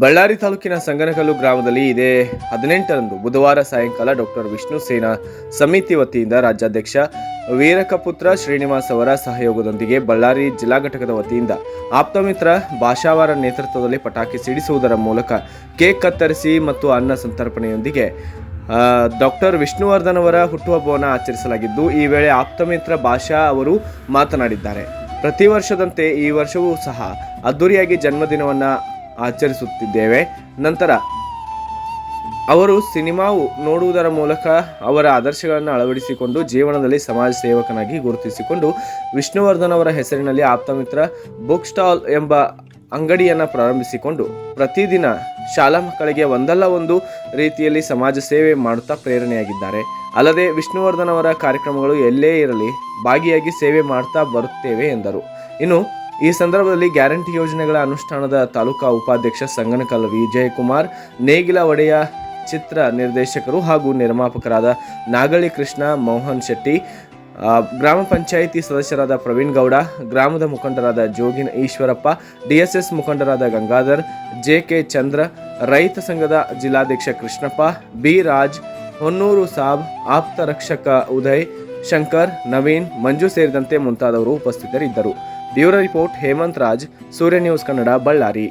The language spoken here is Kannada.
ಬಳ್ಳಾರಿ ತಾಲೂಕಿನ ಸಂಗನಕಲ್ಲು ಗ್ರಾಮದಲ್ಲಿ ಇದೇ 18ರಂದು ಬುಧವಾರ ಸಾಯಂಕಾಲ ಡಾಕ್ಟರ್ ವಿಷ್ಣು ಸೇನಾ ಸಮಿತಿ ವತಿಯಿಂದ ರಾಜ್ಯಾಧ್ಯಕ್ಷ ವೀರಕಪುತ್ರ ಶ್ರೀನಿವಾಸ್ ಅವರ ಸಹಯೋಗದೊಂದಿಗೆ ಬಳ್ಳಾರಿ ಜಿಲ್ಲಾ ಘಟಕದ ವತಿಯಿಂದ ಆಪ್ತಮಿತ್ರ ಭಾಷಾವಾರ ನೇತೃತ್ವದಲ್ಲಿ ಪಟಾಕಿ ಸಿಡಿಸುವುದರ ಮೂಲಕ ಕೇಕ್ ಕತ್ತರಿಸಿ ಮತ್ತು ಅನ್ನ ಸಂತರ್ಪಣೆಯೊಂದಿಗೆ ಡಾಕ್ಟರ್ ವಿಷ್ಣುವರ್ಧನ್ ಅವರ ಹುಟ್ಟುಹಬ್ಬವನ್ನು ಆಚರಿಸಲಾಗಿದ್ದು, ಈ ವೇಳೆ ಆಪ್ತಮಿತ್ರ ಭಾಷಾ ಅವರು ಮಾತನಾಡಿದ್ದಾರೆ. ಪ್ರತಿ ವರ್ಷದಂತೆ ಈ ವರ್ಷವೂ ಸಹ ಅದ್ದೂರಿಯಾಗಿ ಜನ್ಮದಿನವನ್ನು ಆಚರಿಸುತ್ತಿದ್ದೇವೆ. ನಂತರ ಅವರು ಸಿನಿಮಾ ನೋಡುವುದರ ಮೂಲಕ ಅವರ ಆದರ್ಶಗಳನ್ನು ಅಳವಡಿಸಿಕೊಂಡು ಜೀವನದಲ್ಲಿ ಸಮಾಜ ಸೇವಕನಾಗಿ ಗುರುತಿಸಿಕೊಂಡು ವಿಷ್ಣುವರ್ಧನ್ ಅವರ ಹೆಸರಿನಲ್ಲಿ ಆಪ್ತಮಿತ್ರ ಬುಕ್ ಸ್ಟಾಲ್ ಎಂಬ ಅಂಗಡಿಯನ್ನು ಪ್ರಾರಂಭಿಸಿಕೊಂಡು ಪ್ರತಿದಿನ ಶಾಲಾ ಮಕ್ಕಳಿಗೆ ಒಂದಲ್ಲ ಒಂದು ರೀತಿಯಲ್ಲಿ ಸಮಾಜ ಸೇವೆ ಮಾಡುತ್ತಾ ಪ್ರೇರಣೆಯಾಗಿದ್ದಾರೆ. ಅಲ್ಲದೆ ವಿಷ್ಣುವರ್ಧನ್ ಅವರ ಕಾರ್ಯಕ್ರಮಗಳು ಎಲ್ಲೇ ಇರಲಿ ಭಾಗಿಯಾಗಿ ಸೇವೆ ಮಾಡ್ತಾ ಬರುತ್ತೇವೆ ಎಂದರು. ಇನ್ನು ಈ ಸಂದರ್ಭದಲ್ಲಿ ಗ್ಯಾರಂಟಿ ಯೋಜನೆಗಳ ಅನುಷ್ಠಾನದ ತಾಲೂಕಾ ಉಪಾಧ್ಯಕ್ಷ ಸಂಗನಕಲ್ ವಿಜಯಕುಮಾರ್, ನೇಗಿಲ ಒಡೆಯ ಚಿತ್ರ ನಿರ್ದೇಶಕರು ಹಾಗೂ ನಿರ್ಮಾಪಕರಾದ ನಾಗಳಿ ಕೃಷ್ಣ, ಮೋಹನ್ ಶೆಟ್ಟಿ, ಗ್ರಾಮ ಪಂಚಾಯಿತಿ ಸದಸ್ಯರಾದ ಪ್ರವೀಣ್ ಗೌಡ, ಗ್ರಾಮದ ಮುಖಂಡರಾದ ಜೋಗಿನ ಈಶ್ವರಪ್ಪ, ಡಿಎಸ್ಎಸ್ ಮುಖಂಡರಾದ ಗಂಗಾಧರ್, ಜೆಕೆ ಚಂದ್ರ, ರೈತ ಸಂಘದ ಜಿಲ್ಲಾಧ್ಯಕ್ಷ ಕೃಷ್ಣಪ್ಪ, ಬಿ ರಾಜ್, ಹೊನ್ನೂರು ಸಾಬ್, ಆಪ್ತ ರಕ್ಷಕ ಉದಯ್, ಶಂಕರ್, ನವೀನ್, ಮಂಜು ಸೇರಿದಂತೆ ಮುಂತಾದವರು ಉಪಸ್ಥಿತರಿದ್ದರು. ಬ್ಯೂರೋ ರಿಪೋರ್ಟ್ ಹೇಮಂತ್ ರಾಜ್, ಸೂರ್ಯ ನ್ಯೂಸ್ ಕನ್ನಡ, ಬಳ್ಳಾರಿ.